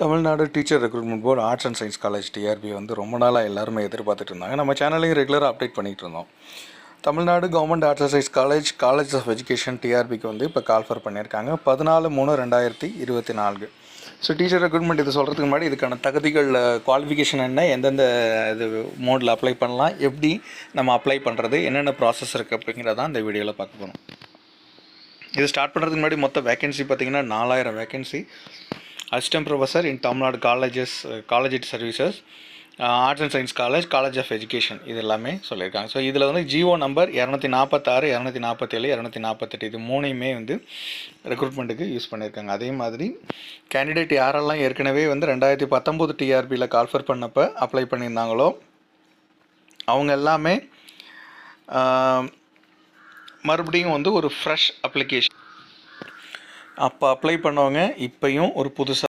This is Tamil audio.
Tamil Nadu teacher recruitment board arts and science college TRP வந்து ரொம்ப நாளாக எல்லாருமே எதிர்பார்த்துட்டு இருந்தாங்க. நம்ம சேனலையும் ரெகுலராக அப்டேட் பண்ணிகிட்டு இருந்தோம். Tamil Nadu government arts and science college of education டிஆர்பிக்கு வந்து இப்போ கால்ஃபர் பண்ணியிருக்காங்க 14/3/2024. ஸோ டீச்சர் ரெக்ரூட்மெண்ட் இது சொல்கிறதுக்கு முன்னாடி இதுக்கான தகுதிகள் குவாலிஃபிகேஷன் என்ன, எந்தெந்த இது மோடில் அப்ளை பண்ணலாம், எப்படி நம்ம அப்ளை பண்ணுறது, என்னென்ன ப்ராசஸ் இருக்குது அப்படிங்கிறதான் இந்த வீடியோவில் பார்க்க போகிறோம். இது ஸ்டார்ட் பண்ணுறதுக்கு முன்னாடி மொத்த வேகன்சி பார்த்திங்கன்னா 4000 vacancy. Assistant professor in Tamil Nadu college services, arts and science college of education, இது எல்லாமே சொல்லியிருக்காங்க. ஸோ இதில் வந்து ஜிஓ நம்பர் 246, 247, 248 இது மூணையுமே வந்து ரெக்ரூட்மெண்ட்டுக்கு யூஸ் பண்ணியிருக்காங்க. அதே மாதிரி கேண்டிடேட் யாரெல்லாம் ஏற்கனவே வந்து 2019 டிஆர்பியில் கால்ஃபர் பண்ணப்போ அப்ளை பண்ணியிருந்தாங்களோ அவங்க எல்லாமே மறுபடியும் வந்து ஒரு ஃப்ரெஷ் அப்ளிகேஷன் அப்போ அப்ளை பண்ணவங்க இப்போயும் ஒரு புதுசாக